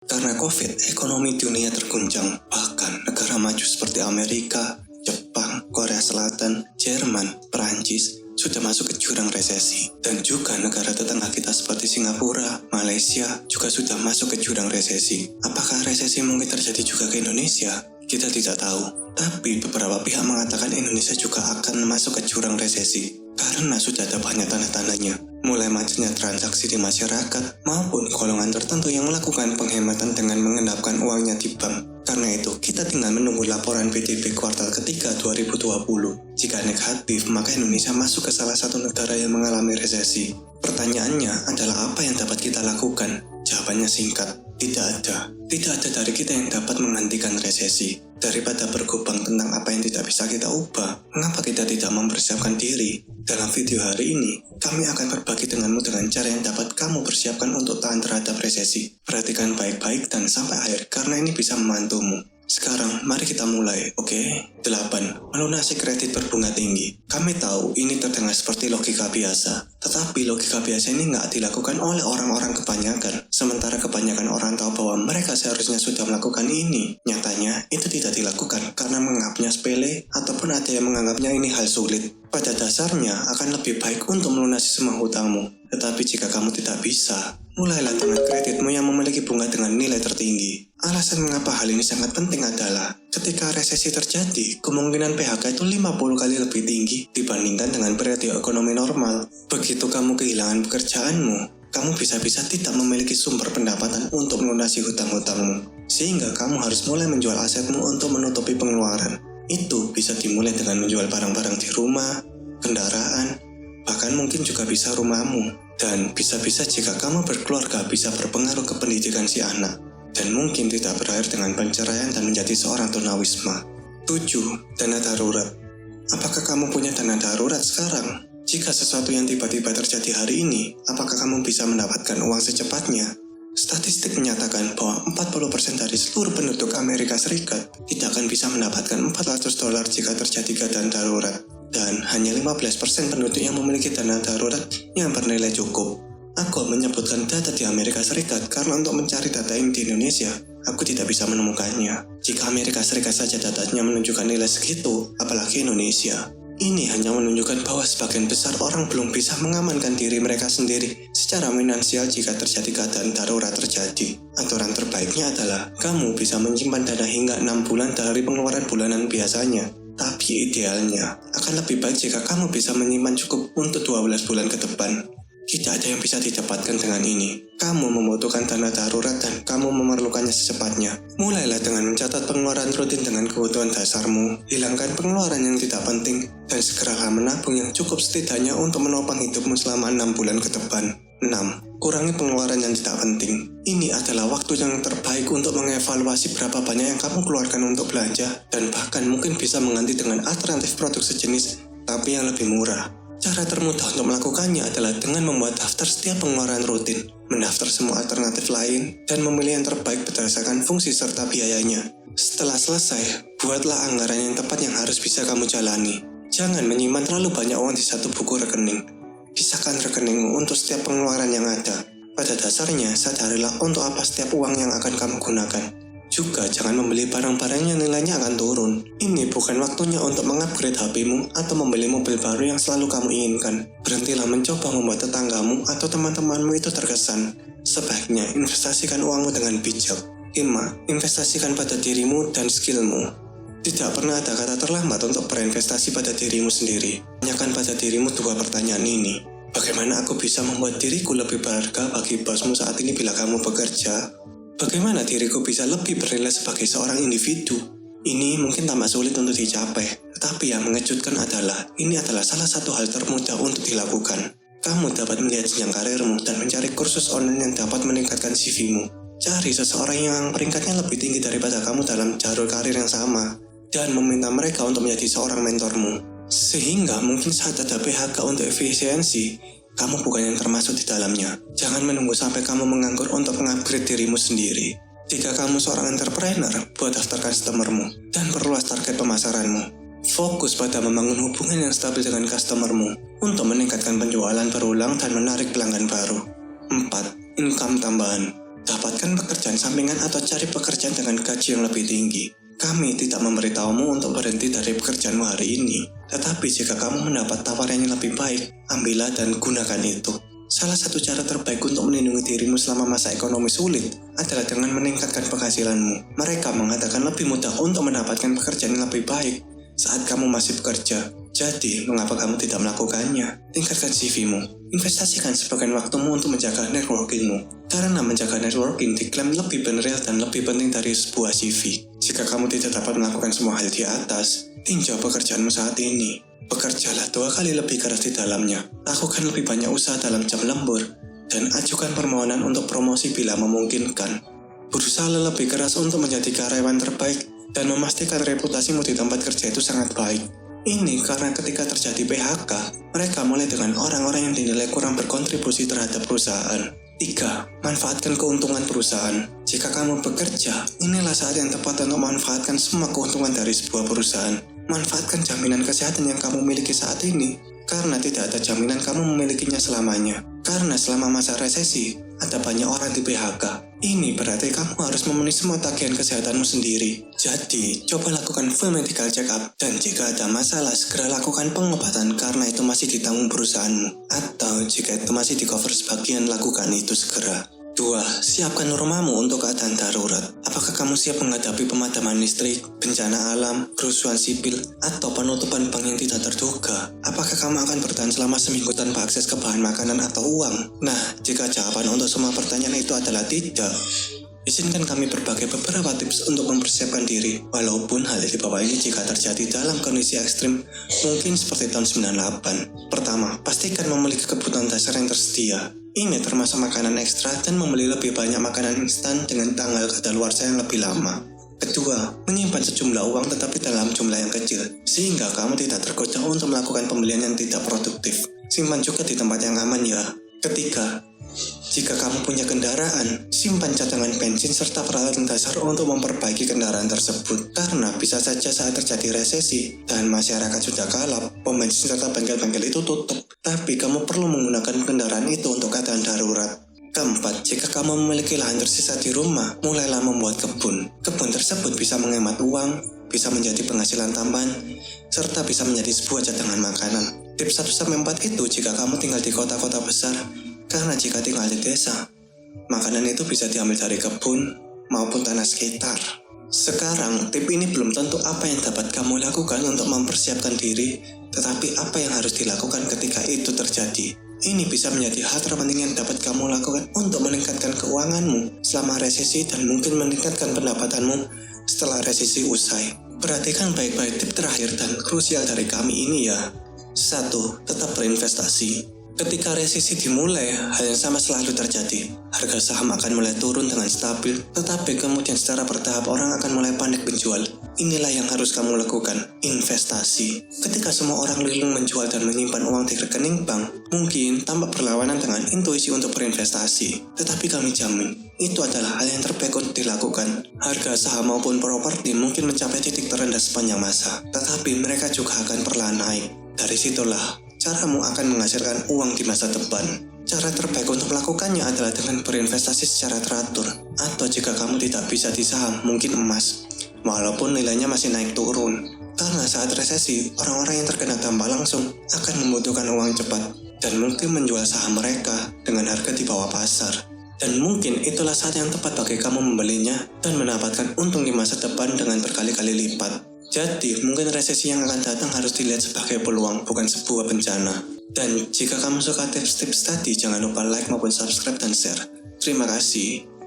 Karena COVID, ekonomi dunia terguncang. Bahkan negara maju seperti Amerika, Jepang, Korea Selatan, Jerman, Perancis sudah masuk ke jurang resesi. Dan juga negara tetangga kita seperti Singapura, Malaysia juga sudah masuk ke jurang resesi. Apakah resesi mungkin terjadi juga ke Indonesia? Kita tidak tahu. Tapi beberapa pihak mengatakan Indonesia juga akan masuk ke jurang resesi. Karena sudah ada banyak tanda-tandanya. Mulai macetnya transaksi di masyarakat maupun golongan tertentu yang melakukan penghematan dengan mengendapkan uangnya di bank. Karena itu, kita tinggal menunggu laporan PDB kuartal ketiga 2020. Jika negatif, maka Indonesia masuk ke salah satu negara yang mengalami resesi. Pertanyaannya adalah apa yang dapat kita lakukan? Jawabannya singkat, tidak ada. Tidak ada dari kita yang dapat menghentikan resesi. Daripada bergubang tentang apa yang tidak bisa kita ubah, mengapa kita tidak mempersiapkan diri? Dalam video hari ini, kami akan berbagi denganmu dengan cara yang dapat kamu persiapkan untuk tahan terhadap resesi. Perhatikan baik-baik dan sampai akhir, karena ini bisa membantumu. Sekarang, mari kita mulai, oke? 8. Melunasi kredit berbunga tinggi. Kami tahu ini terdengar seperti logika biasa, tetapi logika biasa ini nggak dilakukan oleh orang-orang kebanyakan. Sementara kebanyakan orang tahu bahwa mereka seharusnya sudah melakukan ini. Nyatanya, itu tidak dilakukan karena menganggapnya sepele ataupun ada yang menganggapnya ini hal sulit. Pada dasarnya, akan lebih baik untuk melunasi semua hutangmu. Tetapi jika kamu tidak bisa, mulailah dengan kreditmu yang memiliki bunga dengan nilai tertinggi. Alasan mengapa hal ini sangat penting adalah ketika resesi terjadi, kemungkinan PHK itu 50 kali lebih tinggi dibandingkan dengan periode ekonomi normal. Begitu kamu kehilangan pekerjaanmu, kamu bisa-bisa tidak memiliki sumber pendapatan untuk melunasi hutang-hutangmu. Sehingga kamu harus mulai menjual asetmu untuk menutupi pengeluaran. Itu bisa dimulai dengan menjual barang-barang di rumah, kendaraan, bahkan mungkin juga bisa rumahmu. Dan bisa-bisa jika kamu berkeluarga bisa berpengaruh ke pendidikan si anak. Dan mungkin tidak berakhir dengan perceraian dan menjadi seorang tunawisma. 7. Dana darurat. Apakah kamu punya dana darurat sekarang? Jika sesuatu yang tiba-tiba terjadi hari ini, apakah kamu bisa mendapatkan uang secepatnya? Statistik menyatakan bahwa 40% dari seluruh penduduk Amerika Serikat tidak akan bisa mendapatkan $400 jika terjadi keadaan darurat. Dan hanya 15% penduduk yang memiliki dana darurat yang bernilai cukup. Aku menyebutkan data di Amerika Serikat karena untuk mencari data ini di Indonesia, aku tidak bisa menemukannya. Jika Amerika Serikat saja datanya menunjukkan nilai segitu, apalagi Indonesia. Ini hanya menunjukkan bahwa sebagian besar orang belum bisa mengamankan diri mereka sendiri secara finansial jika terjadi keadaan darurat terjadi. Aturan terbaiknya adalah kamu bisa menyimpan dana hingga 6 bulan dari pengeluaran bulanan biasanya. Tapi idealnya, akan lebih baik jika kamu bisa menyimpan cukup untuk 12 bulan ke depan. Tidak ada yang bisa didapatkan dengan ini. Kamu membutuhkan dana darurat dan kamu memerlukannya secepatnya. Mulailah dengan mencatat pengeluaran rutin dengan kebutuhan dasarmu. Hilangkan pengeluaran yang tidak penting. Dan segeralah menabung yang cukup setidaknya untuk menopang hidupmu selama 6 bulan ke depan. 6. Kurangi pengeluaran yang tidak penting. Ini adalah waktu yang terbaik untuk mengevaluasi berapa banyak yang kamu keluarkan untuk belanja. Dan bahkan mungkin bisa mengganti dengan alternatif produk sejenis, tapi yang lebih murah. Cara termudah untuk melakukannya adalah dengan membuat daftar setiap pengeluaran rutin, mendaftar semua alternatif lain, dan memilih yang terbaik berdasarkan fungsi serta biayanya. Setelah selesai, buatlah anggaran yang tepat yang harus bisa kamu jalani. Jangan menyimpan terlalu banyak uang di satu buku rekening. Pisahkan rekeningmu untuk setiap pengeluaran yang ada. Pada dasarnya, sadarilah untuk apa setiap uang yang akan kamu gunakan. Juga jangan membeli barang-barang yang nilainya akan turun. Ini bukan waktunya untuk mengupgrade HP-mu atau membeli mobil baru yang selalu kamu inginkan. Berhentilah mencoba membuat tetanggamu atau teman-temanmu itu terkesan. Sebaiknya investasikan uangmu dengan bijak. 5. Investasikan pada dirimu dan skillmu. Tidak pernah ada kata terlambat untuk berinvestasi pada dirimu sendiri. Tanyakan pada dirimu 2 pertanyaan ini. Bagaimana aku bisa membuat diriku lebih berharga bagi bosmu saat ini bila kamu bekerja? Bagaimana diriku bisa lebih bernilai sebagai seorang individu? Ini mungkin tampak sulit untuk dicapai, tetapi yang mengejutkan adalah ini adalah salah satu hal termudah untuk dilakukan. Kamu dapat melihat jenjang karirmu dan mencari kursus online yang dapat meningkatkan CV-mu. Cari seseorang yang peringkatnya lebih tinggi daripada kamu dalam jalur karir yang sama, dan meminta mereka untuk menjadi seorang mentormu. Sehingga mungkin saat ada PHK untuk efisiensi, kamu bukan yang termasuk di dalamnya. Jangan menunggu sampai kamu menganggur untuk mengupgrade dirimu sendiri. Jika kamu seorang entrepreneur, buat daftar customermu dan perluas target pemasaranmu. Fokus pada membangun hubungan yang stabil dengan customermu untuk meningkatkan penjualan berulang dan menarik pelanggan baru. 4. Income tambahan. Dapatkan pekerjaan sampingan atau cari pekerjaan dengan gaji yang lebih tinggi. Kami tidak memberitahumu untuk berhenti dari pekerjaanmu hari ini. Tetapi jika kamu mendapat tawaran yang lebih baik, ambillah dan gunakan itu. Salah satu cara terbaik untuk melindungi dirimu selama masa ekonomi sulit adalah dengan meningkatkan penghasilanmu. Mereka mengatakan lebih mudah untuk mendapatkan pekerjaan yang lebih baik saat kamu masih bekerja. Jadi, mengapa kamu tidak melakukannya? Tingkatkan CV-mu. Investasikan sebagian waktumu untuk menjaga networking-mu. Karena menjaga networking diklaim lebih benar dan lebih penting dari sebuah CV. Jika kamu tidak dapat melakukan semua hal di atas, tinjau pekerjaanmu saat ini. Bekerjalah 2 kali lebih keras di dalamnya. Lakukan lebih banyak usaha dalam jam lembur, dan ajukan permohonan untuk promosi bila memungkinkan. Berusaha lebih keras untuk menjadi karyawan terbaik dan memastikan reputasimu di tempat kerja itu sangat baik. Ini karena ketika terjadi PHK, mereka mulai dengan orang-orang yang dinilai kurang berkontribusi terhadap perusahaan. 3. Manfaatkan keuntungan perusahaan. Jika kamu bekerja, inilah saat yang tepat untuk memanfaatkan semua keuntungan dari sebuah perusahaan. Manfaatkan jaminan kesehatan yang kamu miliki saat ini, karena tidak ada jaminan kamu memilikinya selamanya. Karena selama masa resesi, ada banyak orang di PHK. Ini berarti kamu harus memenuhi semua tagihan kesehatanmu sendiri. Jadi, coba lakukan full medical check-up. Dan jika ada masalah, segera lakukan pengobatan karena itu masih ditanggung perusahaanmu. Atau jika itu masih di-cover sebagian, lakukan itu segera. 2. Siapkan rumahmu untuk keadaan darurat. Apakah kamu siap menghadapi pemadaman listrik, bencana alam, kerusuhan sipil, atau penutupan bank yang tidak terduga? Apakah kamu akan bertahan selama seminggu tanpa akses ke bahan makanan atau uang? Nah, jika jawaban untuk semua pertanyaan itu adalah tidak, izinkan kami berbagi beberapa tips untuk mempersiapkan diri. Walaupun hal di bawah ini jika terjadi dalam kondisi ekstrim, mungkin seperti tahun 98. Pertama, pastikan memiliki kebutuhan dasar yang tersedia. Ini termasuk makanan ekstra dan membeli lebih banyak makanan instan dengan tanggal kadaluarsa yang lebih lama. Kedua, menyimpan sejumlah uang tetapi dalam jumlah yang kecil, sehingga kamu tidak tergoda untuk melakukan pembelian yang tidak produktif. Simpan juga di tempat yang aman ya. Ketiga, jika kamu punya kendaraan, simpan cadangan bensin serta peralatan dasar untuk memperbaiki kendaraan tersebut. Karena bisa saja saat terjadi resesi dan masyarakat sudah kalap, pom bensin serta bengkel-bengkel itu tutup. Tapi kamu perlu menggunakan kendaraan itu untuk keadaan darurat. Keempat, jika kamu memiliki lahan tersisa di rumah, mulailah membuat kebun. Kebun tersebut bisa menghemat uang, bisa menjadi penghasilan tambahan, serta bisa menjadi sebuah cadangan makanan. Tips 1-4 itu jika kamu tinggal di kota-kota besar, karena jika tinggal di desa, makanan itu bisa diambil dari kebun maupun tanah sekitar. Sekarang, tip ini belum tentu apa yang dapat kamu lakukan untuk mempersiapkan diri, tetapi apa yang harus dilakukan ketika itu terjadi. Ini bisa menjadi hal terpenting yang dapat kamu lakukan untuk meningkatkan keuanganmu selama resesi dan mungkin meningkatkan pendapatanmu setelah resesi usai. Perhatikan baik-baik tip terakhir dan krusial dari kami ini ya. 1. Tetap berinvestasi. Ketika resesi dimulai, hal yang sama selalu terjadi. Harga saham akan mulai turun dengan stabil, tetapi kemudian secara bertahap orang akan mulai panik menjual. Inilah yang harus kamu lakukan, investasi. Ketika semua orang lilin menjual dan menyimpan uang di rekening bank, mungkin tampak berlawanan dengan intuisi untuk berinvestasi. Tetapi kami jamin, itu adalah hal yang terbaik untuk dilakukan. Harga saham maupun properti mungkin mencapai titik terendah sepanjang masa, tetapi mereka juga akan perlahan naik. Dari situlah, caramu akan menghasilkan uang di masa depan. Cara terbaik untuk melakukannya adalah dengan berinvestasi secara teratur. Atau jika kamu tidak bisa di saham, mungkin emas. Walaupun nilainya masih naik turun. Karena saat resesi, orang-orang yang terkena dampak langsung akan membutuhkan uang cepat. Dan mungkin menjual saham mereka dengan harga di bawah pasar. Dan mungkin itulah saat yang tepat bagi kamu membelinya dan mendapatkan untung di masa depan dengan berkali-kali lipat. Jadi, mungkin resesi yang akan datang harus dilihat sebagai peluang, bukan sebuah bencana. Dan jika kamu suka tips-tips tadi, jangan lupa like maupun subscribe dan share. Terima kasih.